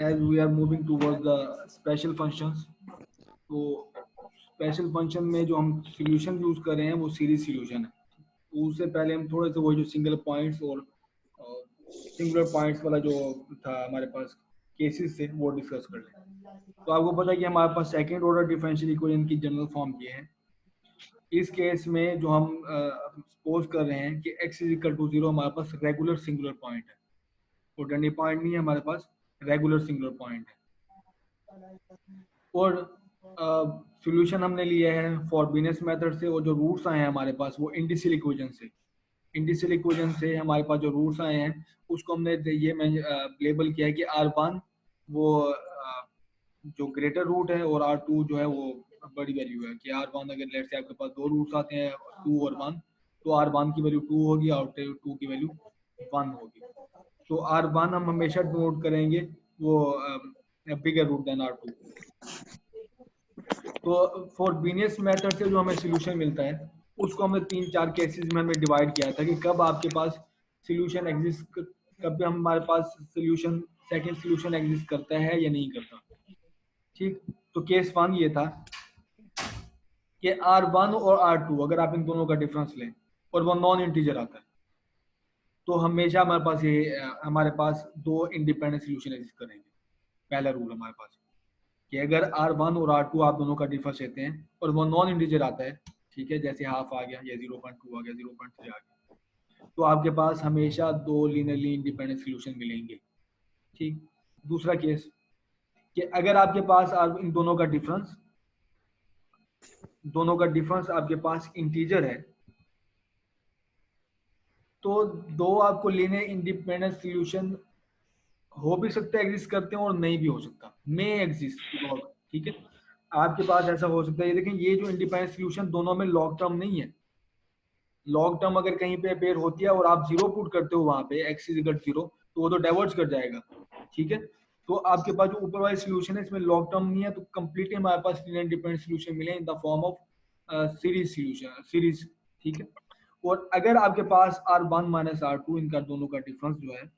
as we are moving towards the special functions, तो special function में जो हम सॉल्यूशन यूज कर रहे हैं वो सीरीज सॉल्यूशन है। तो उससे पहले हम थोड़े से वो जो सिंगल पॉइंट्स और सिंगुलर पॉइंट्स वाला जो था हमारे पास केसेस से वो डिस्कस कर लें। तो आपको पता है कि हमारे पास सेकंड ऑर्डर डिफरेंशियल इक्वेशन की जनरल फॉर्म ये है। इस केस में जो हम सपोज कर रहे हैं कि x इज इक्वल टू 0 हमारे पास रेगुलर सिंगुलर पॉइंट है, कोऑर्डिनेट पॉइंट नहीं है हमारे पास, रेगुलर सिंगुलर पॉइंट है। और सॉल्यूशन हमने लिया है फॉरबीनियस मेथड से, और जो रूट्स आए हैं हमारे पास वो इंडिसियल इक्वेशन से। इंडिसियल इक्वेशन से हमारे पास जो रूट्स आए हैं उसको हमने ये लेबल किया है कि R1 वो जो ग्रेटर रूट है और R2 जो है वो बड़ी वैल्यू है। कि R1 अगर लेट से आपके पास दो रूट्स आते हैं 2 और 1, तो R1 की वैल्यू 2 होगी और R2 की वैल्यू 1 होगी। तो R1 हम हमेशा नोट करेंगे वो बिगर रूट देन R2। तो फॉरबीनियस मेथड से जो हमें सॉल्यूशन मिलता है उसको हमने 3-4 केसेस में हमें डिवाइड किया था कि कब आपके पास सॉल्यूशन एग्जिस्ट, कब हमारे पास सॉल्यूशन सेकंड सॉल्यूशन एग्जिस्ट करता है या नहीं करता। ठीक, तो केस 1 ये था कि R1 और R2 अगर आप इन दोनों का डिफरेंस लें और वो नॉन इंटीजर आता है तो हमेशा हमारे पास हमारे पास दो इंडिपेंडेंट सॉल्यूशन एग्जिस्ट करेंगे। पहला रूल हमारे पास कि अगर R1 और R2 आप दोनों का डिफरेंस लेते हैं और वो नॉन इंटीजर आता है, ठीक है, जैसे हाफ आ गया या 0.2 आ गया, 0.3 आ गया, तो आपके पास हमेशा दो लीनियरली इंडिपेंडेंट सॉल्यूशन मिलेंगे। ठीक, दूसरा केस कि अगर आपके पास इन दोनों का डिफरेंस आपके पास इंटीजर है तो दो आपको लीनियर इंडिपेंडेंट सॉल्यूशन हो भी सकता है एग्जिस्ट करते हैं और नहीं भी हो सकता, मे एग्जिस्ट लॉग। ठीक है, आपके पास ऐसा हो सकता है। ये देखें, ये जो इंडिपेंडेंट सॉल्यूशन दोनों में लॉन्ग टर्म नहीं है। लॉन्ग टर्म अगर कहीं पे अपेयर होती है और आप जीरो पुट करते हो वहां पे x इज इक्वल 0, तो वो तो डाइवर्ज कर जाएगा। ठीक है, तो आपके पास जो ऊपर वाली सॉल्यूशन है इसमें लॉन्ग टर्म नहीं है, तो कंप्लीटली हमारे पास लीनियर इंडिपेंडेंट सॉल्यूशन मिले इन the form of series solution, series. ठीक है, और अगर आपके पास R1 माइनस R2 इनका दोनों का डिफरेंस जो है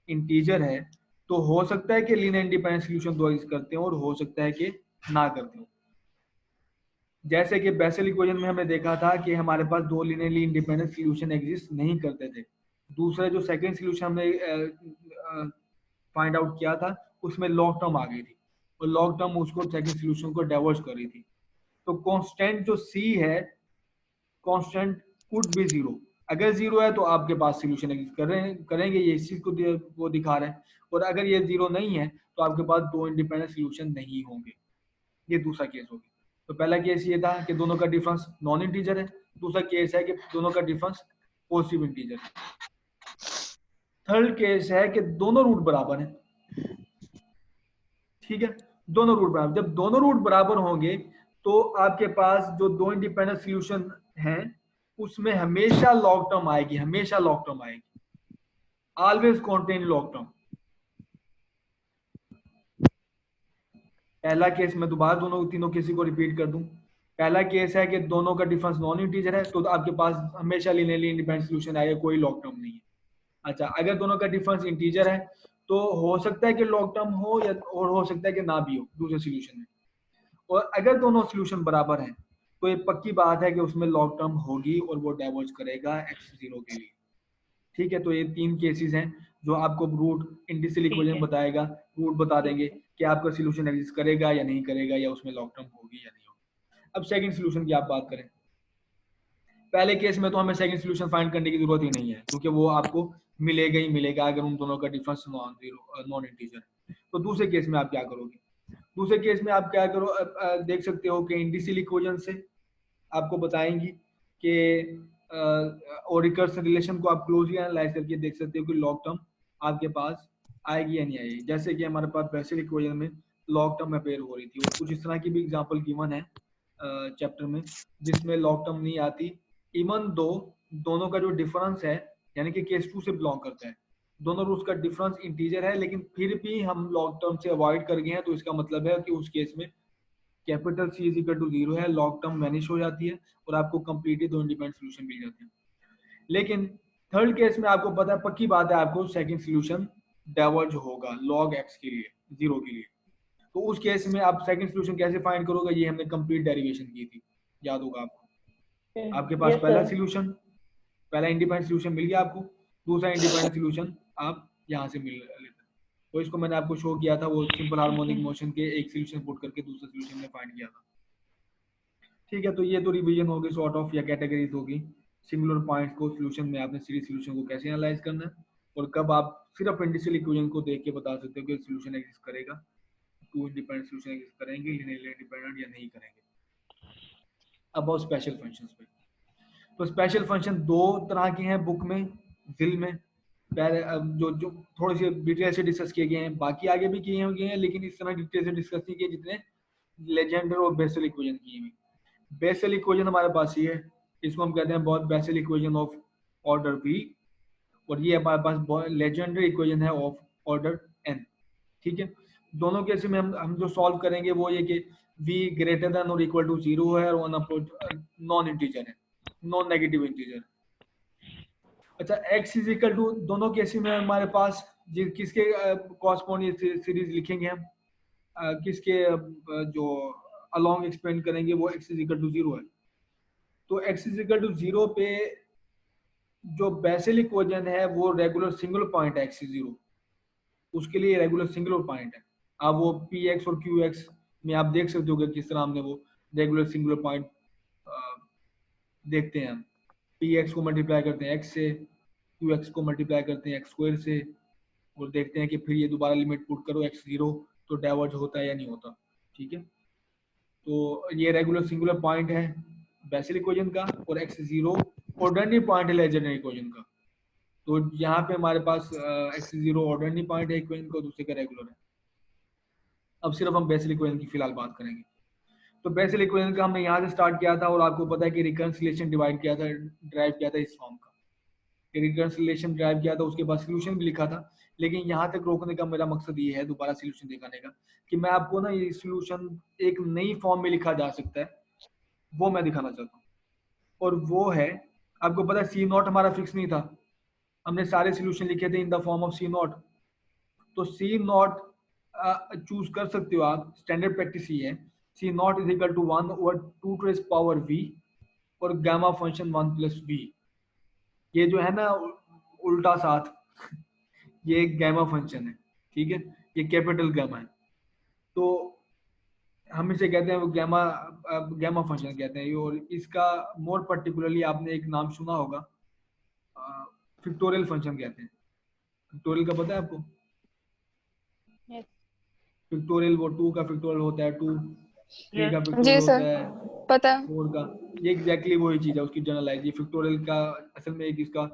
इंटीजर है तो हो सकता है कि लीनियर इंडिपेंडेंट सॉल्यूशन दो एग्जिस्ट करते हैं और हो सकता है कि ना करते हो। जैसे कि बेसल इक्वेशन में हमने देखा था कि हमारे पास दो लीनियरली इंडिपेंडेंट सॉल्यूशन एग्जिस्ट नहीं करते थे। दूसरा जो सेकंड सॉल्यूशन हमने फाइंड आउट किया था उसमें लॉन्ग टर्म आ गई थी और लॉन्ग टर्म उसको सेकंड सॉल्यूशन को डाइवर्ज कर रही थी। तो कांस्टेंट जो C है, कांस्टेंट कुड बी 0। अगर 0 है तो आपके पास सॉल्यूशन एग्जिस्ट करेंगे, ये इस चीज को वो दिखा रहे हैं। और अगर ये 0 नहीं है तो आपके पास दो इंडिपेंडेंट सॉल्यूशन नहीं होंगे। ये दूसरा केस होगा। तो पहला केस ये था कि दोनों का डिफरेंस नॉन इंटीजर है, दूसरा केस है कि दोनों का डिफरेंस पॉजिटिव इंटीजर है। थर्ड केस है कि दोनों रूट बराबर हैं। ठीक है, दोनों रूट बराबर, जब दोनों रूट बराबर होंगे तो आपके पास जो दो इंडिपेंडेंट सॉल्यूशन हैं उसमें हमेशा लॉन्ग टर्म आएगी, हमेशा लॉन्ग टर्म आएगी, ऑलवेज कंटेन लॉन्ग टर्म। पहला केस मैं दोबारा दोनों तीनों केस को रिपीट कर दूं। पहला केस है कि दोनों का डिफरेंस नॉन इंटीजर है तो आपके पास हमेशा लीनियरली इंडिपेंडेंट सॉल्यूशन आएगा, कोई लॉन्ग टर्म नहीं है। अच्छा, अगर दोनों का डिफरेंस इंटीजर है तो हो सकता है कि लॉन्ग टर्म हो या और हो सकता है कि ना भी हो दूसरे सॉल्यूशन में। और अगर दोनों सॉल्यूशन बराबर हैं तो ये पक्की बात है कि उसमें लॉन्ग टर्म होगी और वो डाइवर्ज करेगा x0 के लिए। ठीक है, तो ये तीन केसेस हैं जो आपको रूट इंडिसियल ठीक इक्वेशन है। बताएगा, रूट बता देंगे कि आपका सॉल्यूशन एग्जिस्ट करेगा या नहीं करेगा, या उसमें लॉन्ग टर्म होगी या नहीं होगी। अब सेकंड सॉल्यूशन की आप बात करें, पहले केस में तो हमें सेकंड सॉल्यूशन फाइंड करने की जरूरत ही नहीं है क्योंकि वो आपको मिलेगा ही मिलेगा अगर उन दोनों का डिफरेंस नॉन इंटीजर है। तो दूसरे केस में आप क्या करोगे? दूसरे केस में आप क्या करो, देख सकते हो कि इंडिसियल इक्वेशन से आपको बताएंगी कि और रिकर्सिव रिलेशन को आप क्लोजली एनालाइज करके देख सकते हो कि लॉन्ग टर्म आपके पास आएगी या नहीं आएगी। जैसे कि हमारे पास बेसिक इक्वेशन में लॉन्ग टर्म अपेयर हो रही थी और कुछ इस तरह की भी एग्जांपल गिवन है चैप्टर में जिसमें लॉन्ग टर्म नहीं आती, इवन दो दोनों का जो डिफरेंस है यानी कि केस 2 से बिलोंग करता है, दोनों रूट्स का डिफरेंस इंटीजर है लेकिन फिर भी हम लॉन्ग टर्म से अवॉइड कर गए हैं, तो इसका मतलब है कि उस केस में capital C is equal to 0 है, लॉन्ग टर्म वैनिश हो जाती है और आपको कंप्लीटली दो इंडिपेंडेंट सॉल्यूशन मिल जाते हैं। लेकिन थर्ड केस में आपको पता है, पक्की बात है, आपको सेकंड सॉल्यूशन डाइवर्ज होगा log x के लिए, जीरो के लिए। तो उस केस में आप सेकंड सोल्यूशन कैसे फाइंड करोगे, ये हमने कंप्लीट डेरिवेशन की थी, याद होगा आपको। आपके पास यस पहला सर। सोल्यूशन, पहला इंडिपेंडेंट सोल्यूशन मिल गया आपको, दूसरा इंडिपेंडेंट सोल्यूशन आप यहाँ से मिल लेते हैं। तो इसको मैंने आपको शो किया था, वो सिंपल हार्मोनिक मोशन के एक सोल्यूशन पुट करके दूसरा सोल्यूशन में फाइंड किया था। ठीक है, तो ये तो रिवीजन होगी सॉर्ट ऑफ, या कैटेगरीज होगी। सिंगुलर पॉइंट्स को सोल्यूशन में आपने सीरीज सोल्यूशन को कैसे एनालाइज करना है, और कब आप सिर्फ इंडिशियल इक्वेशन को देख के बता सकते हो कि सोल्यूशन एग्जिस्ट करेगा, टू इंडिपेंडेंट सोल्यूशन एग्जिस्ट करेंगे, लिनियरली इंडिपेंडेंट या नहीं करेंगे। अब और स्पेशल फंक्शंस पे, तो स्पेशल फंक्शन दो तरह के हैं बुक में, जिल में। पहले जो जो थोड़े से डिटेल से डिस्कस किए गए हैं, बाकी आगे भी किए गए हैं, लेकिन इस तरह डिटेल से डिस्कस नहीं किए जितने लेजेंडर और बेसल इक्वेशन किए हुए। बेसल इक्वेशन हमारे पास ये है, इसको हम कहते हैं बहुत Bessel equation of order b, और ये हमारे पास लेजेंडर इक्वेशन है ऑफ ऑर्डर एन। ठीक है, दोनों केस में हम जो सॉल्व करेंगे वो ये कि v ग्रेटर देन और इक्वल टू जीरो है, और वन अप्रोच नॉन इंटीजर है, नॉन नेगेटिव इंटीजर। अच्छा, x इज इक्वल टू, दोनों केस में हमारे पास किसके कॉरस्पॉन्डिंग सीरीज लिखेंगे हम, किसके जो अलोंग एक्सपेंड करेंगे वो x is equal to zero है। तो x is equal to zero पे जो बेसल इक्वेशन है वो रेगुलर सिंगुलर पॉइंट है, x इज जीरो, उसके लिए रेगुलर सिंगुलर पॉइंट है। अब वो पी एक्स और क्यू एक्स में आप देख सकते हो कि किस तरह हमने वो रेगुलर सिंगुलर पॉइंट देखते हैं। हम पी एक्स को मल्टीप्लाई करते हैं एक्स से, क्यू एक्स को मल्टीप्लाई करते हैं एक्स स्क्वायर से, और देखते हैं कि फिर ये दोबारा लिमिट पुट करो एक्स जीरो तो डाइवर्ज होता है या नहीं होता। ठीक है, तो ये रेगुलर सिंगुलर पॉइंट है बेसल इक्वेशन का, और एक्स जीरो ऑर्डिनरी पॉइंट है लेजेंडरी इक्वेशन का। तो यहाँ पे हमारे पास एक्स जीरो ऑर्डिनरी पॉइंट है इक्वेशन का, दूसरे का रेगुलर है। अब सिर्फ हम बेसल इक्वेशन की फिलहाल बात करेंगे। तो बेसल इक्वेशन का हमने यहाँ से स्टार्ट किया था, और आपको पता है कि रिकंसिलिएशन ड्राइव किया था इस फॉर्म का, रिकंसिलिएशन ड्राइव किया था, उसके बाद सोल्यूशन भी लिखा था। लेकिन यहाँ तक रोकने का मेरा मकसद ये है, दोबारा सोल्यूशन दिखाने का, कि मैं आपको ना ये सोल्यूशन एक नई फॉर्म में लिखा जा सकता है, वो मैं दिखाना चाहता हूँ। और वो है, आपको पता है सी नॉट हमारा फिक्स नहीं था, हमने सारे सोल्यूशन लिखे थे in the form of c naught. तो सी नॉट चूज कर सकते हो आप, स्टैंडर्ड प्रैक्टिस ही है, C naught is equal to 1 over 2 to the power V, और गामा फंक्शन 1 प्लस वी। ये जो है ना उल्टा साथ, ये एक गामा फंक्शन है। ठीक है, ये कैपिटल गामा है, तो हम इसे कहते हैं वो गामा फंक्शन कहते हैं। और इसका मोर पर्टिकुलरली आपने एक नाम सुना होगा, फिक्टोरियल फंक्शन कहते हैं। फिक्टोरियल का पता है आपको? यस फिक्टोरियल, वो 2 का फिक्टोरियल होता है 2, 3 का फिक्टोरियल जी होता सर, है पता। 4 का। ये एग्जैक्टली वही चीज है, उसकी जनरलाइज। ये फिक्टोरियल का असल में एक इसका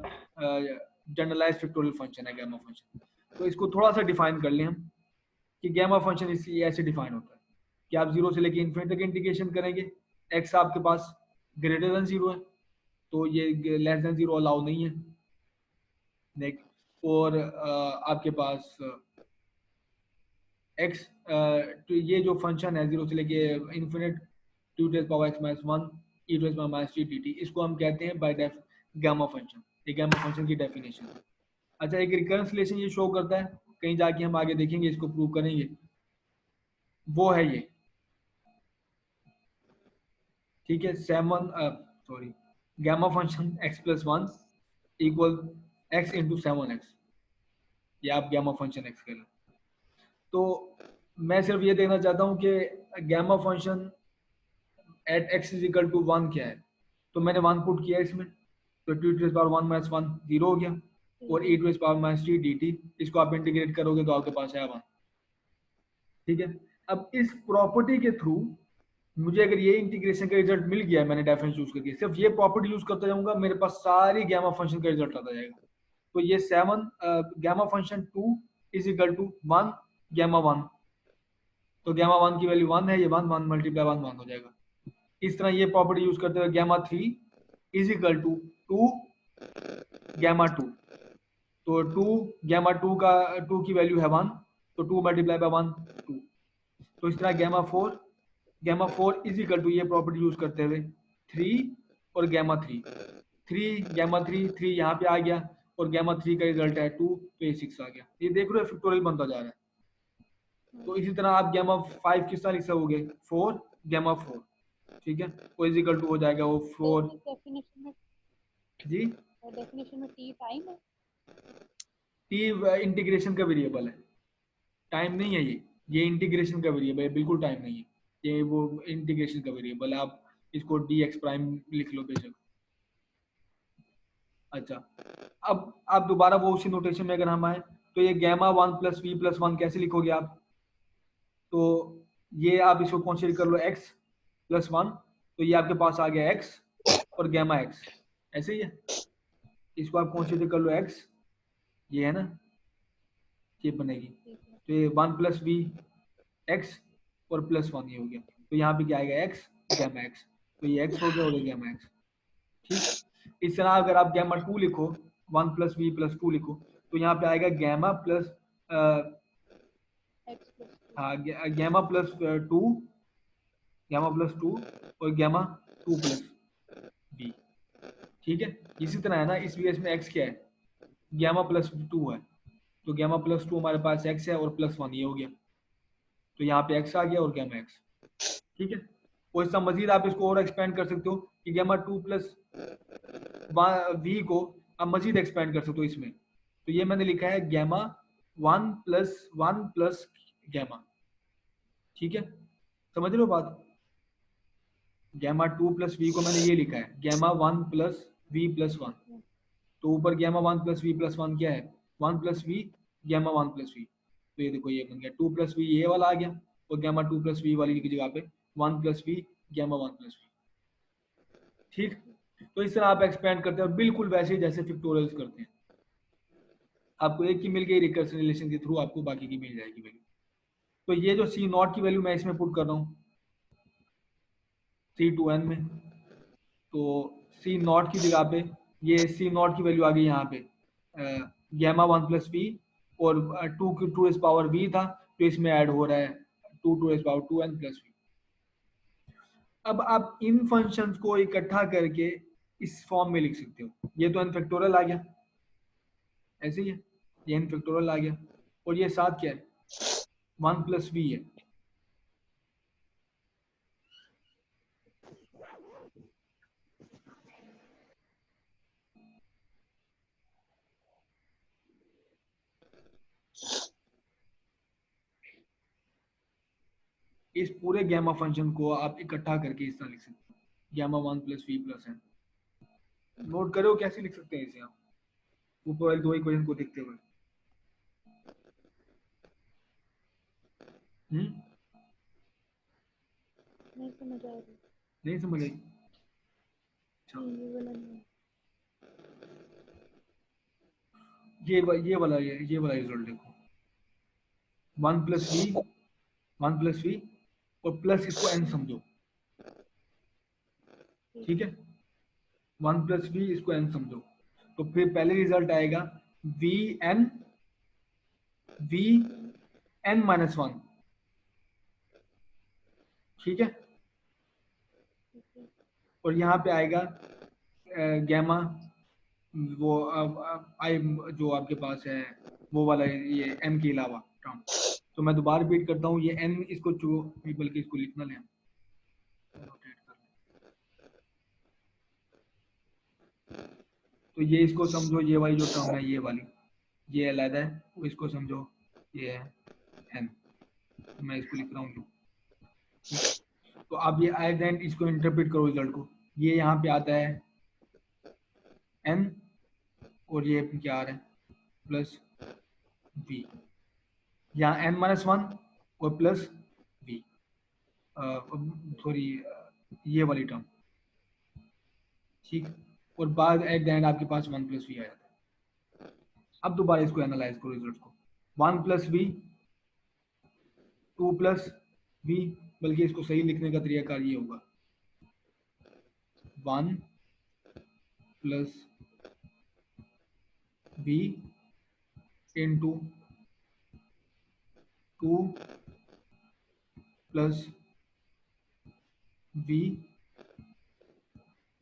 जनरलाइज फिक्टोरियल फंक्शन है गामा फंक्शन। तो इसको थोड़ा सा डिफाइन कर लें हम, कि गामा फंक्शन इसी ऐसे डिफाइन होता है कि आप जीरो से लेके इन्फिनिटी तक इंटीग्रेशन करेंगे, एक्स आपके पास ग्रेटर देन जीरो है, तो ये लेस देन जीरो अलाउ नहीं है। नेक्स्ट, और आपके पास एक्स, तो ये जो फंक्शन है जीरो से लेके infinite to t's power x minus one e to power minus T D T, इसको हम कहते हैं बाय डेफ गामा फंक्शन। ये गामा फंक्शन की डेफिनेशन है। अच्छा, एक रिकरेंस रिलेशन ये शो करता है, कहीं जाके हम आगे देखेंगे, इसको प्रूव करेंगे, वो है ये। ठीक है, sorry, gamma function x plus one equal x into 7x, ये आप गामा फंक्शन एक्स कर। तो मैं सिर्फ ये देखना चाहता हूँ कि gamma function at x is equal to 1 क्या है। तो मैंने 1 पुट किया इसमें, तो two to power 1 minus 1 zero हो गया, और E to power minus T D T, इसको आप इंटीग्रेट करोगे तो आपके पास है 1। ठीक है, अब इस प्रॉपर्टी के थ्रू मुझे अगर ये इंटीग्रेशन का रिजल्ट मिल गया, मैंने डेफिनेशन यूज करके सिर्फ ये प्रॉपर्टी यूज करता जाऊंगा, मेरे पास सारी गामा फंक्शन का रिजल्ट आता जाएगा। तो ये 7 gamma function 2 is equal to 1 gamma 1, तो गामा 1 की वैल्यू 1 है, ये 1 1 मल्टीप्लाई 1 1 हो जाएगा। इस तरह ये प्रॉपर्टी यूज करते हुए gamma 3 is equal to 2 gamma 2, तो 2 गामा 2 का 2 की वैल्यू है 1, तो 2 मल्टीप्लाई बाय 1 2। तो इस तरह गामा 4 इज इक्वल टू, ये प्रॉपर्टी यूज करते हुए 3 और गामा 3, 3 गामा 3 3 यहाँ पे आ गया, और गामा 3 का रिजल्ट है 2, तो ये 6 आ गया। ये देख रहे हो फिक्टोरियल बनता जा रहा है। तो इसी तरह आप गैमा 5 किस तरह लिख सकोगे, 4 गैमा 4, ठीक है, वो इजिकल टू हो जाएगा वो 4 डेफिनेशन में जी। टी टाइम है। टी इंटीग्रेशन का वेरिएबल है, टाइम नहीं है ये इंटीग्रेशन का वेरिएबल है, बिल्कुल टाइम नहीं है, ये वो इंटीग्रेशन का वेरिएबल है। आप इसको डी एक्स प्राइम लिख लो बेशक। अच्छा, अब आप दोबारा वो उसी नोटेशन में अगर हम आए तो ये गैमा 1 प्लस वी प्लस 1 कैसे लिखोगे आप, तो ये आप इसको कंसीडर कर लो x प्लस 1, तो ये आपके पास आ गया x और गैमा x, ऐसे ही है, इसको आप कंसीडर कर लो x, ये है ना, ये बनेगी, तो ये 1 प्लस वी x और प्लस 1 ये हो गया, तो यहाँ पे क्या आएगा x गैमा x, तो ये x हो गया और ये गैमा x, ठीक। इस तरह अगर आप गैमा 2 लिखो, 1 प्लस वी प्लस 2 लिखो, तो यहाँ पे आएगा गैमा प्लस हाँ गैमा प्लस 2, गैमा प्लस 2 और गैमा 2 प्लस बी, ठीक है। इसी तरह है ना, इस केस में x क्या है, गैमा प्लस 2 है, तो गैमा प्लस 2 हमारे पास x है और प्लस 1 ये हो गया, तो यहाँ पे x आ गया और गैमा x, ठीक है। और इसका मजीद आप इसको और एक्सपेंड कर सकते हो कि गैमा 2 प्लस वी को आप मजीद एक्सपेंड कर सकते हो इसमें, तो ये मैंने लिखा है गैमा 1 प्लस गैमा, ठीक है, समझ रहे हो बात। गैमा 2 प्लस वी को मैंने ये लिखा है गैमा 1 प्लस वी प्लस 1, तो ऊपर गैमा 1 प्लस वी प्लस 1 क्या है, 1 plus v gamma 1 plus v, तो ये देखो ये बन गया 2 प्लस वी, ये वाला आ गया, और गैमा 2 प्लस वी वाली की जगह पे 1 plus v gamma 1 plus v, ठीक। तो इस तरह आप एक्सपेंड करते हो बिल्कुल वैसे ही जैसे फिक्टोरियल्स करते हैं, आपको एक की मिल गई रिकर्सन रिलेशन के थ्रू, आपको बाकी की मिल जाएगी वैल्यू। तो ये जो सी नॉट की वैल्यू मैं इसमें पुट कर रहा हूँ C2n में, तो सी नॉट की जगह पे ये सी नॉट की वैल्यू आ गई यहाँ पे गैमा 1 प्लस वी, और 2 की 2 इस पावर वी था, तो इसमें ऐड हो रहा है 2 इस पावर 2n प्लस वी। अब आप इन फंक्शंस को इकट्ठा करके इस फॉर्म में लिख सकते हो, ये तो n फैक्टोरियल आ गया, ऐसे ही है, ये n फैक्टोरियल आ गया, और ये साथ क्या है 1 प्लस वी है, इस पूरे गैमा फंक्शन को आप इकट्ठा करके इस तरह लिख सकते हो, gamma 1 plus v plus n. Note करो कैसे लिख सकते हैं इसे आप, ऊपर वाले दो इक्वेशन को देखते हुए। नहीं समझ आ रही। नहीं समझ आई, अच्छा ये वाला नहीं। ये वाला रिजल्ट देखो, 1 प्लस वी 1 प्लस वी और प्लस इसको एन समझो, ठीक है, 1 प्लस वी इसको एन समझो, तो फिर पहले रिजल्ट आएगा वी एन माइनस 1, ठीक है, और यहाँ पे आएगा गैमा वो आई जो आपके पास है वो वाला ये एम के अलावा टर्म, तो मैं दोबारा रिपीट करता हूँ, ये एन इसको चो बल्कि इसको लिखना लें, तो ये इसको समझो, ये वाली जो टर्म है ये वाली, ये अलग है, वो इसको समझो, ये है एन, मैं इसको लिख रहा हूँ, तो आप ये एट एंड इसको इंटरप्रेट करो रिजल्ट को, ये यहाँ पे आता है एन और ये क्या आ रहा है प्लस बी, यहाँ एन माइनस 1 और प्लस बी, सॉरी ये वाली टर्म, ठीक, और बाद एट द एंड आपके पास 1 प्लस वी आ जाता है। अब दोबारा इसको एनालाइज करो रिजल्ट को, 1 प्लस वी 2 प्लस वी, बल्कि इसको सही लिखने का तरीका ये होगा 1 plus v into 2 plus v,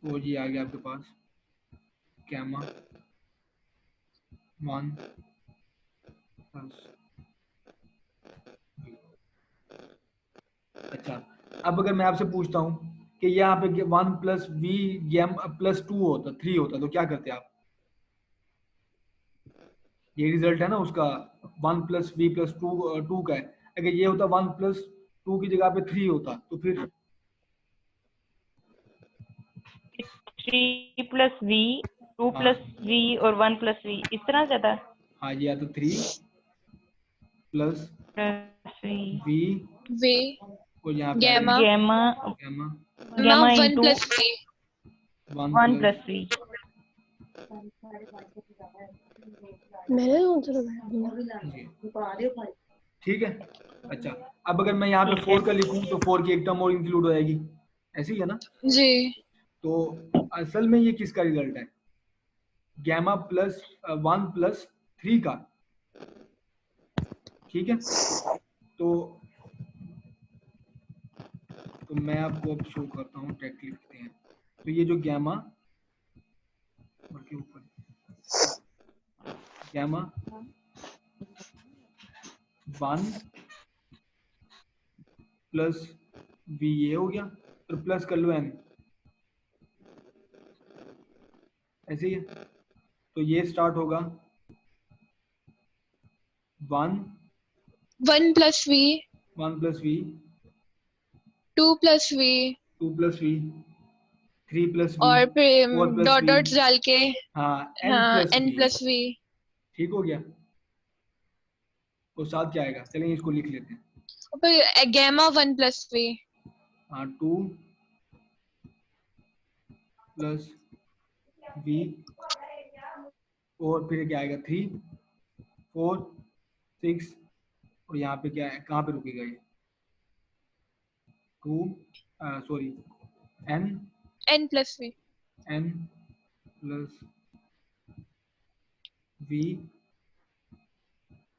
और ये आ गया आपके पास गैमा 1 प्लस वी, अच्छा, अब अगर मैं आपसे पूछता हूँ कि यहाँ पे 1 प्लस वी गैम प्लस 2 होता 3 होता तो क्या करते आप? ये रिजल्ट है ना उसका, 1 प्लस वी प्लस टू का है। अगर ये होता 1 प्लस 2 की जगह पे 3 होता तो फिर 3 प्लस वी, 2 हाँ प्लस वी और 1 प्लस वी, इस तरह से था। हाँ, ये आता 3 प्लस प्लस वी वी वे और यहाँ पे आ गैमा जाएगा gamma, gamma gamma 1 into plus v 1 1 plus plus v. मैंने दूसरा जी, ठीक है। अच्छा, अब अगर मैं यहाँ पे ठीक है। 4 का लिखूँ तो 4 की एक टर्म और इंक्लूड हो जाएगी, ऐसे ही है ना? जी तो असल में ये किसका रिजल्ट है? गैमा प्लस 1 प्लस 3 का, ठीक है। तो मैं आपको अब शो करता हूँ, टेक्स्ट लिखते हैं। तो ये जो गैमा के ऊपर गैमा 1 प्लस वी ये हो गया, और प्लस कर लो एन, ऐसे ही है। तो ये स्टार्ट होगा 1 plus v 1 plus v 2 plus v 2 plus v 3 plus v और फिर 4 प्लस डॉट वी, डॉट्स डाल के हाँ एन हाँ plus n v, plus v ठीक हो गया। तो साथ क्या आएगा, चलेंगे इसको लिख लेते हैं। और फिर गैमा 1 प्लस वी हाँ 2 प्लस वी और फिर क्या आएगा 3 4 6 और यहाँ पे क्या है, कहाँ पे रुकेगा ये 2 sorry n plus v n plus v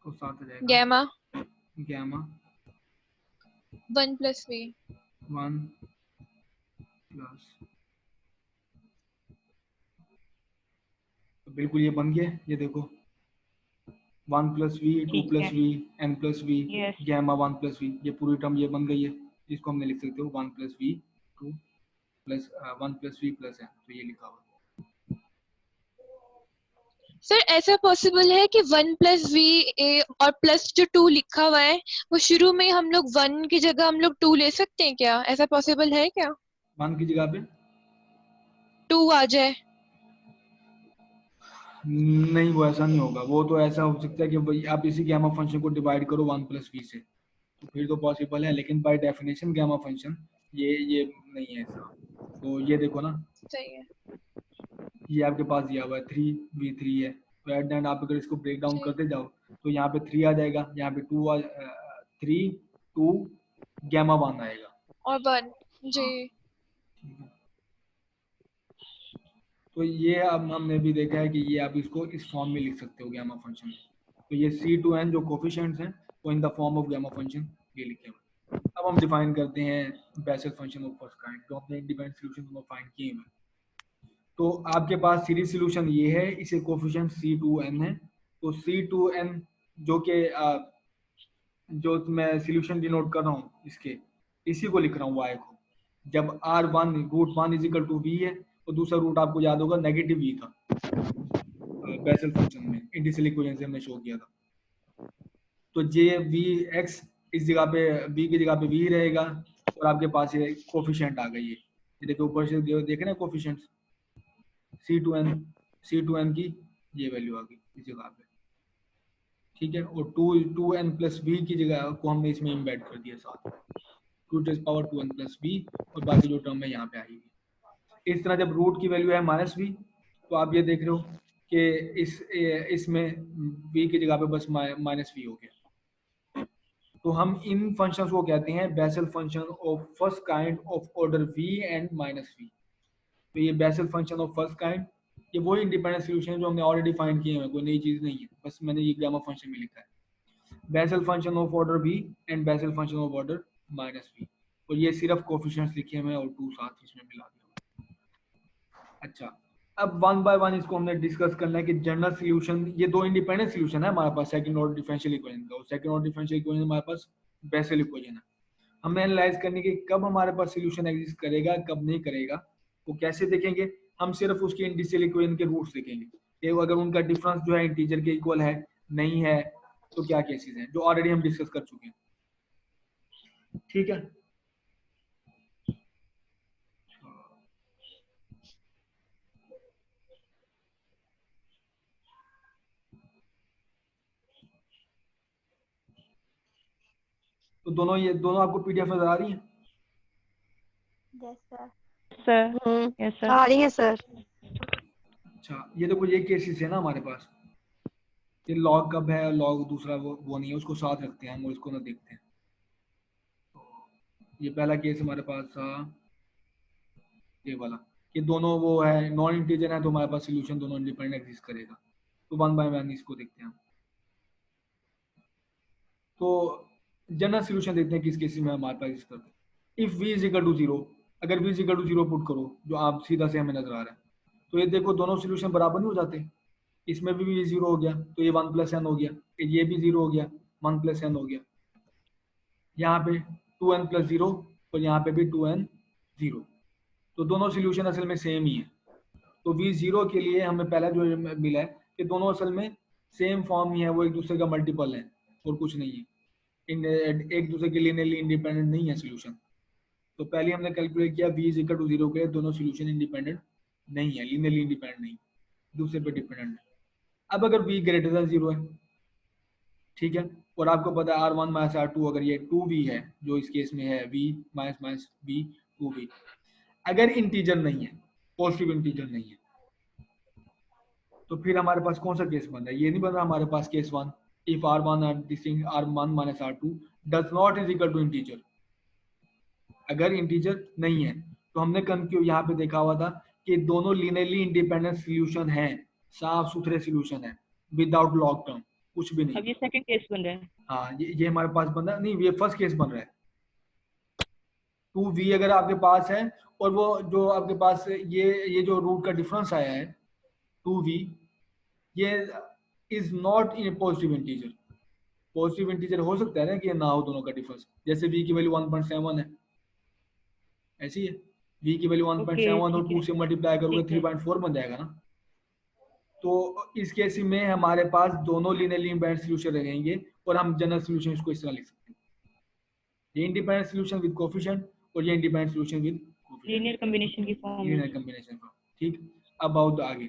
और साथ आ जाएगा gamma gamma 1 plus v 1 plus, तो बिल्कुल ये बन गया, ये देखो 1 प्लस वी 2 ठीक प्लस है। V n plus v yes, gamma 1 plus we, ये पूरी टर्म ये बन गई है। इसको हमने लिख सकते हो 1 plus v 2 plus 1 plus v plus n, तो ये लिखा हुआ। सर ऐसा पॉसिबल है कि 1 प्लस वी और प्लस जो 2 लिखा हुआ है वो शुरू में हम लोग 1 की जगह हम लोग 2 ले सकते हैं क्या? ऐसा पॉसिबल है क्या? 1 की जगह पे 2 आ जाए। नहीं, वो ऐसा नहीं होगा। वो तो ऐसा हो सकता है कि भाई आप इसी गैमा फंक्शन को डिवाइड करो 1 प्लस वी से, तो फिर तो पॉसिबल है, लेकिन बाय डेफिनेशन गैमा फंक्शन ये नहीं है ऐसा। तो ये देखो ना, सही है ये आपके पास दिया हुआ है 3v3 है, तो एट द एंड आप अगर इसको ब्रेक डाउन जी करते जाओ तो यहाँ पे 3 आ जाएगा, यहाँ पे 3 2 गैमा 1 आएगा। और 1 जी हाँ, ठीक है। तो ये अब हमने भी देखा है कि ये आप इसको इस फॉर्म में लिख सकते हो गैमा फंक्शन में। तो ये C2n जो कोफिशिएंट्स हैं वो in the form of gamma function ये लिखे हुए। अब हम डिफाइन करते हैं Bessel function of first kind, जो हमने इंडिपेंडेंट सॉल्यूशन को फाइंड किए हैं। तो आपके पास सीरीज सॉल्यूशन ये है, इसे कोफिशिएंट C2n है। तो C2n जो कि जो मैं सॉल्यूशन डिनोट कर रहा हूँ इसके, इसी को लिख रहा हूँ y को। जब r1 root 1 is equal to v है तो दूसरा रूट आपको याद होगा नेगेटिव वी था बेसल फंक्शन में, इंटीग्रल इक्वेशन से हमने शो किया था। तो जे वी एक्स इस जगह पे v की जगह पे v रहेगा, और आपके पास ये कोफिशिएंट आ गई है, ये देखो ऊपर से देख रहे हैं कोफिशिएंट्स C2n की ये वैल्यू आ गई इस जगह पे, ठीक है। और 2n प्लस वी की जगह को हमने इसमें इम्बेड कर दिया साथ, 2 पावर 2n प्लस वी, और बाकी जो टर्म है यहाँ पे आएगी। इस तरह जब रूट की वैल्यू है माइनस वी, तो आप ये देख रहे हो कि इसमें v की जगह पे बस माइनस वी हो गया। तो हम इन फंक्शंस को कहते हैं Bessel function of first kind of order v and minus v. तो ये Bessel function of first kind, ये वही इंडिपेंडेंट सॉल्यूशन है जो हमने ऑलरेडी फाइंड किए हैं, कोई नई चीज नहीं है, बस मैंने ये गामा फंक्शन में लिखा है। Basal function of order v and basal function of order minus v, और ये सिर्फ कोफिशिएंट्स लिखे हुए हैं और 2 साथ इसमें मिला दिया। अच्छा, अब वन बाय वन इसको हमने डिस्कस करना है कि जनरल सॉल्यूशन, ये 2 इंडिपेंडेंट सॉल्यूशन है हमारे पास सेकंड ऑर्डर डिफरेंशियल इक्वेशन का, और सेकंड ऑर्डर डिफरेंशियल इक्वेशन हमारे पास बेसल इक्वेशन है। हमें एनालाइज करने की कब हमारे पास सोल्यूशन एग्जिस्ट करेगा कब नहीं करेगा, वो कैसे देखेंगे? हम सिर्फ उसके इंटीजर इक्वेशन के रूट्स देखेंगे कि अगर उनका डिफरेंस जो है इंटीजर के इक्वल है नहीं है तो क्या केसेस हैं, जो ऑलरेडी हम डिस्कस कर चुके हैं। ठीक है, तो दोनों आपको पीडीएफ नजर आ रही है? Sir yes sir. आ रही है सर। अच्छा, ये देखो ये केसेस है ना हमारे पास, ये लॉग कब है, लॉग दूसरा वो नहीं है, उसको साथ रखते हैं हम और इसको ना देखते हैं। तो ये पहला केस हमारे पास था ये वाला कि दोनों वो है नॉन इंटीजर है, तो हमारे पास सोल्यूशन दोनों इंडिपेंडेंट एग्जिस्ट करेगा। तो 1 बाय 1 इसको देखते हैं हम। तो जनरल सोल्यूशन देखते हैं किस केस में हमारे पास एग्जिस्ट करते हैं। If v is equal to 0, अगर v is equal to 0 put करो जो आप सीधा से हमें नजर आ रहा है, तो ये देखो दोनों सोल्यूशन बराबर नहीं हो जाते। इसमें भी v 0 हो गया तो ये 1 प्लस n हो गया, ये भी 0 हो गया 1 प्लस n हो गया, यहाँ पे 2n प्लस 0 और यहाँ पे भी 2n 0, तो दोनों सोल्यूशन असल में सेम ही है। तो v 0 के लिए हमें पहला जो मिला है कि दोनों असल में सेम फॉर्म ही है, वो एक दूसरे का मल्टीपल है और कुछ नहीं है, एक दूसरे के लिनियरली इंडिपेंडेंट नहीं है सोल्यूशन। तो पहले हमने कैलकुलेट किया v इज इक्वल टू 0 के दोनों सोल्यूशन इंडिपेंडेंट नहीं है, लिनियरली इंडिपेंडेंट नहीं, दूसरे पे डिपेंडेंट है। अब अगर v ग्रेटर देन 0 है, ठीक है, और आपको पता है r1 माइनस r2, अगर ये 2v है जो इस केस में है v माइनस v 2v, अगर इंटीजर नहीं है, पॉजिटिव इंटीजर नहीं है, तो फिर हमारे पास कौन सा केस बन रहा है? ये नहीं बन रहा हमारे पास केस 1, इफ r1 और distinct r1 minus r2 does not is equal to integer. अगर इंटीजर नहीं है तो हमने कंक्लूड यहाँ पे देखा हुआ था कि दोनों लिनियरली इंडिपेंडेंट सॉल्यूशन है, साफ सुथरे सॉल्यूशन है, विदाउट लॉग टर्म, कुछ भी नहीं। अब ये सेकंड केस बन रहा है। हाँ, ये हमारे पास बन रहा है, नहीं ये फर्स्ट केस बन रहा है। 2v अगर आपके पास है और वो जो आपके पास ये जो रूट का डिफरेंस आया है 2v, ये is not in positive integer. Positive integer हो सकता है ना कि ना हो दोनों का डिफरेंस, जैसे v की वैल्यू 1.7 है, ऐसी है v की वैल्यू 1.7 और 2 से मल्टीप्लाई करोगे 3.4 बन जाएगा ना। तो इस केस में हमारे पास दोनों लिनियरली इंडिपेंडेंट सॉल्यूशन रहेंगे और हम जनरल सॉल्यूशन इसको इस तरह लिख सकते हैं, ये इंडिपेंडेंट सॉल्यूशन विद कोएफिशिएंट और ये independent solution with linear combination की फॉर्म में। लीनियर कॉम्बिनेशन का। ठीक, अब आओ आगे।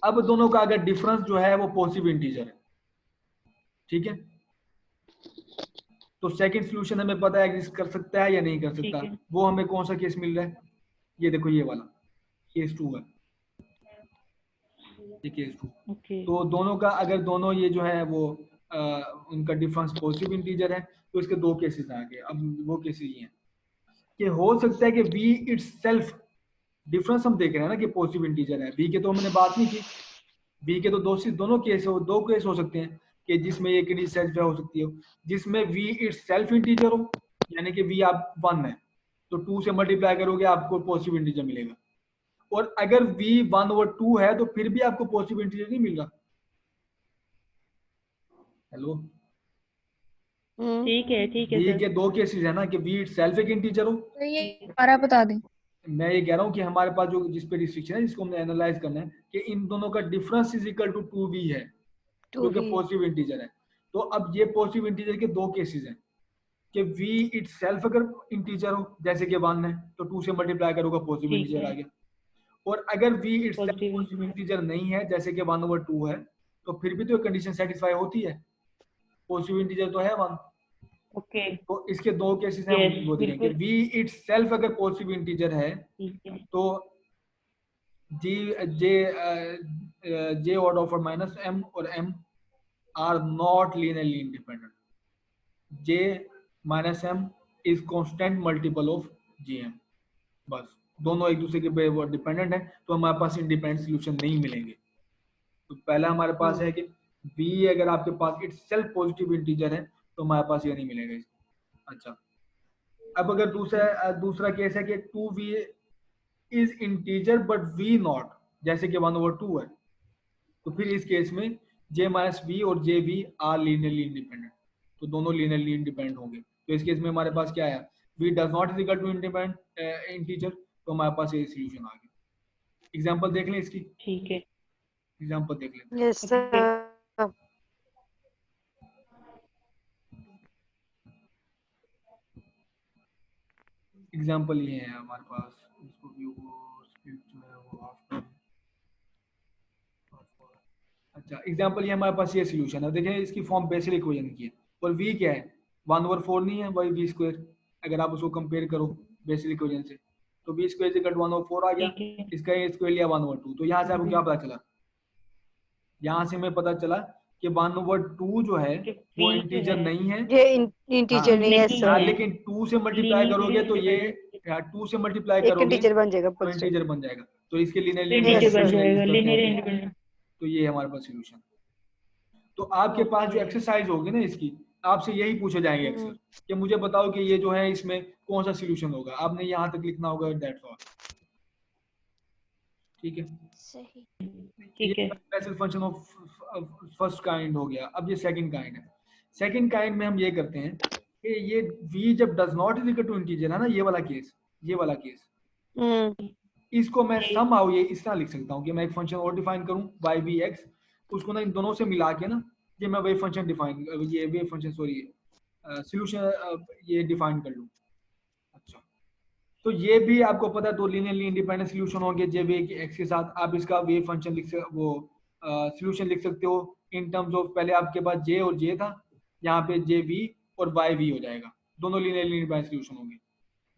अब दोनों का अगर डिफरेंस जो है वो पॉजिटिव इंटीजर है, ठीक है, तो सेकंड सॉल्यूशन हमें पता है एग्जिस्ट कर सकता है या नहीं कर सकता। वो हमें कौन सा केस मिल रहा है? ये देखो ये वाला केस 2 है, ये केस 2। तो दोनों का अगर दोनों ये जो है वो उनका डिफरेंस पॉजिटिव इंटीजर है तो इसके दो केसेस आ गए। अब वो केसेस ये हैं कि हो सकता है कि v इटसेल्फ, डिफरेंस हम देख रहे हैं ना कि पॉजिटिव इंटीजर है, v के तो हमने बात नहीं की, v के तो दो केस हो सकते हैं कि जिसमें एक इंटीजर सेल्फ हो सकती है, जिसमें v इटसेल्फ इंटीजर हो, यानी कि v आप 1 है तो 2 से मल्टीप्लाई करोगे आपको पॉजिटिव इंटीजर मिलेगा, और अगर v 1/2 है तो फिर भी आपको पॉजिटिव इंटीजर नहीं मिल रहा। हेलो, ठीक है v के दो केसेस है ना कि v इटसेल्फ एक इंटीजर हो। तो ये दोबारा बता दें। मैं ये कह रहा हूँ कि हमारे पास जो जिस पे रिस्ट्रिक्शन है जिसको हमने एनालाइज करना है कि इन दोनों का difference is equal to 2v है जो कि पॉजिटिव इंटीजर है। तो अब ये पॉजिटिव इंटीजर के दो केसेस हैं कि v इटसेल्फ अगर इंटीजर हो जैसे कि 1 है तो 2 से मल्टीप्लाई करोगे पॉजिटिव इंटीजर आ गया, और अगर v इटसेल्फ पॉजिटिव इंटीजर नहीं है जैसे कि 1/2 है तो फिर भी तो कंडीशन सेटिस्फाई होती है, पॉजिटिव इंटीजर तो है 1। ओके, तो इसके दो केसेस हैं, वो देखेंगे। v इटसेल्फ अगर पॉजिटिव इंटीजर है तो j order of minus m और m are not linearly independent. j minus m is constant multiple of jm, बस दोनों एक दूसरे के वो डिपेंडेंट है तो हमारे पास इंडिपेंडेंट सॉल्यूशन नहीं मिलेंगे। तो पहला हमारे पास है कि v अगर आपके पास इटसेल्फ पॉजिटिव इंटीजर है तो हमारे पास ये नहीं मिलेगा। अच्छा, अब अगर दूसरा केस है कि 2v is integer but v not, जैसे कि 1/2 है, तो फिर इस केस में j माइनस v और jv आर लीनियरली इंडिपेंडेंट, तो दोनों लीनियरली इंडिपेंडेंट होंगे। तो इस केस में हमारे पास क्या है, v does not is equal to independent integer, तो हमारे पास ये सॉल्यूशन आ गया। एग्जांपल देख लें इसकी, ठीक है। एग्जांपल देख लेते हैं। Yes sir. एग्जांपल ये है हमारे पास, इसको व्यू स्प्लिट जो है वो ऑफ करें। अच्छा, एग्जांपल ये हमारे पास ये सॉल्यूशन है, देखिए इसकी फॉर्म बेसिक इक्वेशन की है, और v क्या है 1/4 नहीं है, वही v स्क्वायर, अगर आप उसको कंपेयर करो बेसिक इक्वेशन से, तो v स्क्वायर इक्वल 1/4 आ गया, ठीक है। इसका ये स्क्वायर लिया 1/2, तो यहाँ से आपको क्या पता चला, यहाँ से हमें पता चला कि 1/2 जो है वो v इंटीजर है, नहीं है, ये इंटीजर हाँ, नहीं है नहीं सर। हाँ, है। लेकिन 2 से मल्टीप्लाई Linear करोगे तो ये independent 2 से मल्टीप्लाई एक करोगे इंटीजर बन जाएगा तो फुल स्टॉप। इंटीजर बन जाएगा, तो इसके लिनियरली इंटीजर बन Yes, जाएगा, यूज लीनियर करते हैं, इंडिपेंडेंट। तो ये हमारे पास सॉल्यूशन। तो आपके पास जो एक्सरसाइज होगी ना इसकी, आपसे यही पूछे जाएंगे अक्सर कि मुझे बताओ कि ये जो है इसमें कौन सा सॉल्यूशन होगा, आपने यहाँ तक लिखना होगा, दैट्स ऑल। ठीक है, सही। ठीक है। Special function of first kind हो गया। अब ये सेकंड काइंड है। सेकंड काइंड में हम ये करते हैं कि ये v जब does not is equal to integer है ना, ये वाला केस, ये वाला केस, इसको मैं सम हाउ ये इस तरह लिख सकता हूँ कि मैं एक फंक्शन और डिफाइन करूँ y v x, उसको ना इन दोनों से मिला के ना ये मैं वेव फंक्शन डिफाइन, ये वेव फंक्शन सॉरी सॉल्यूशन ये डिफाइन कर लूँ। अच्छा, तो ये भी आपको पता है, दो लीनियरली इंडिपेंडेंट सॉल्यूशन होंगे जे वे एक्स के साथ, आप इसका वेव फंक्शन लिख वो सॉल्यूशन लिख सकते हो इन टर्म्स ऑफ, पहले आपके पास जे और जे था, यहाँ पे जे वी और वाई वी हो जाएगा, दोनों लीनियरली इंडिपेंडेंट सॉल्यूशन होंगे।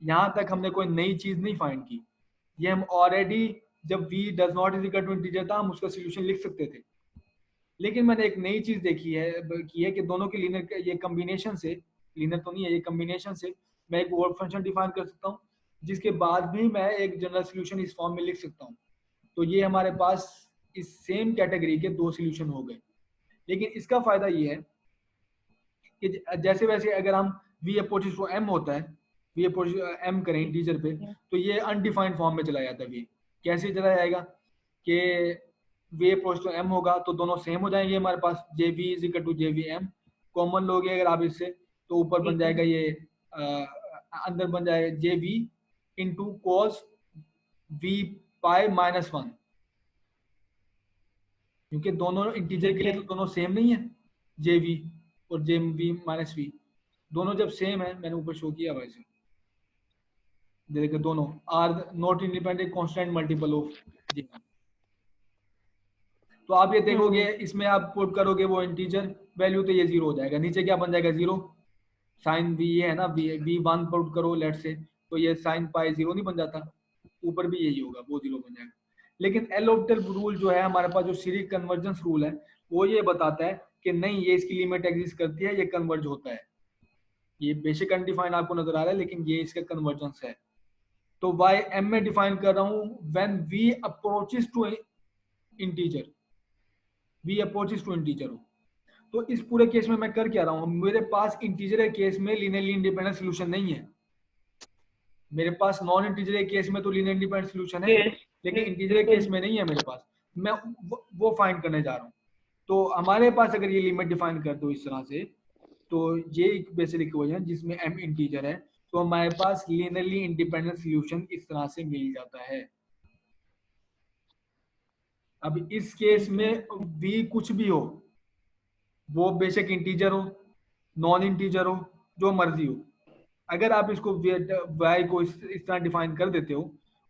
यहाँ तक हमने कोई नई चीज नहीं फाइंड की, ये हम ऑलरेडी जब v does not is equal to integer था हम उसका सॉल्यूशन लिख सकते थे, लेकिन मैंने एक नई चीज देखी है की है कि दोनों के लीनियर ये कॉम्बिनेशन से, लीनियर तो नहीं है, ये कॉम्बिनेशन से मैं एक वर्ड फंक्शन डिफाइन कर सकता हूँ जिसके बाद भी मैं एक जनरल सॉल्यूशन इस फॉर्म में लिख सकता हूँ। तो ये हमारे पास इस सेम कैटेगरी के दो सॉल्यूशन हो गए। लेकिन इसका फायदा ये है कि जैसे वैसे अगर हम v अपोजिट टू m होता है, v अपोजिट m करें इंटीजर पे, तो ये अनडिफाइंड फॉर्म में चला जाता है। v कैसे चला जाएगा कि v अपोजिट टू m होगा तो दोनों सेम हो जाएंगे हमारे पास, J V is equal to J V M, common लोगे अगर आप इससे तो ऊपर बन जाएगा ये अंदर बन जाएगा जे वी इंटू कॉस v पाई -1, क्योंकि दोनों इंटीजर के लिए तो दोनों सेम नहीं है, जे वी और जे वी माइनस वी दोनों जब सेम है, मैंने ऊपर शो किया वैसे देखिए दोनों are not independent constant multiple of J. तो आप ये देखोगे इसमें आप पुट करोगे वो इंटीजर वैल्यू तो ये 0 हो जाएगा, नीचे क्या बन जाएगा 0, साइन वी ये है ना v1 पुट करो लेट से, तो ये साइन पाई 0 नहीं बन जाता, ऊपर भी यही होगा, वो 0 बन जाएगा। लेकिन एल ऑप्टल रूल जो है हमारे पास, जो सीरीज कन्वर्जेंस रूल है, वो ये बताता है कि नहीं ये इसकी लिमिट एग्जिस्ट करती है, ये कन्वर्ज होता है। ये बेसिक अनडिफाइंड आपको नजर आ रहा है लेकिन ये इसका कन्वर्जेंस है। तो वाई एम में डिफाइन कर रहा हूं when v approaches to integer, v approaches to integer हो, तो इस पूरे केस में मैं कर क्या रहा हूं, मेरे पास इंटीजर के केस में लीनियरली इंडिपेंडेंट सॉल्यूशन नहीं है, मेरे पास नॉन इंटीजर के केस में तो लीनियर इंडिपेंडेंट सॉल्यूशन है, लेकिन इंटीजर केस में नहीं है मेरे पास, मैं वो फाइंड करने जा रहा हूँ। तो हमारे पास अगर ये लिमिट डिफाइन कर दो इस तरह से, तो ये एक बेसिक इक्वेशन जिसमें m इंटीजर है, तो हमारे पास लीनियरली इंडिपेंडेंट सॉल्यूशन इस तरह से मिल जाता है। अब इस केस में v कुछ भी हो, वो बेशक इंटीजर हो नॉन इंटीजर हो जो मर्जी हो, अगर आप इसको y को इस तरह डिफाइन कर देते हो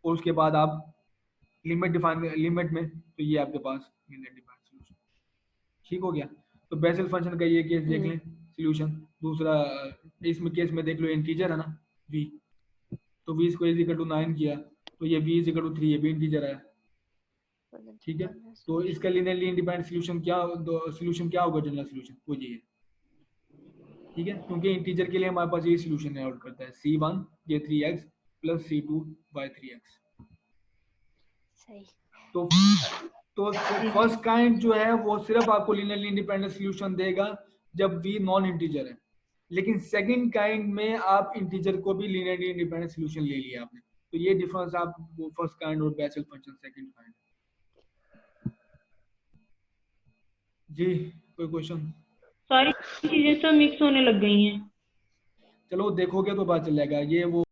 और उसके बाद आप लिमिट डिफाइन लिमिट में, तो ये आपके पास लीनियर डिफाइन सॉल्यूशन ठीक हो गया। तो बेसल फंक्शन का ये केस देख लें सॉल्यूशन, दूसरा इसमें केस में देख लो इंटीजर है ना v, तो v इसको इज इक्वल टू 9 किया तो ये v इज इक्वल टू 3, ये भी इंटीजर है, ठीक है। तो इसका लीनियरली इंडिपेंडेंट सॉल्यूशन क्या होगा, जनरल सॉल्यूशन वो ये है, ठीक है, क्योंकि इंटीजर के लिए हमारे पास ये सॉल्यूशन है आउट करता है c1 ये 3x plus c2 y 3x। सही। तो फर्स्ट काइंड जो है वो सिर्फ आपको लीनियरली इंडिपेंडेंट सॉल्यूशन देगा जब v नॉन इंटीजर है, लेकिन सेकंड काइंड में आप इंटीजर को भी लीनियरली इंडिपेंडेंट सॉल्यूशन ले लिया आपने, तो ये डिफरेंस आप वो फर्स्ट काइंड और बेसल फंक्शन सेकंड काइंड। जी कोई क्वेश्चन? सारी चीजें तो मिक्स होने लग गई हैं। चलो देखोगे तो पता चल जाएगा, ये वो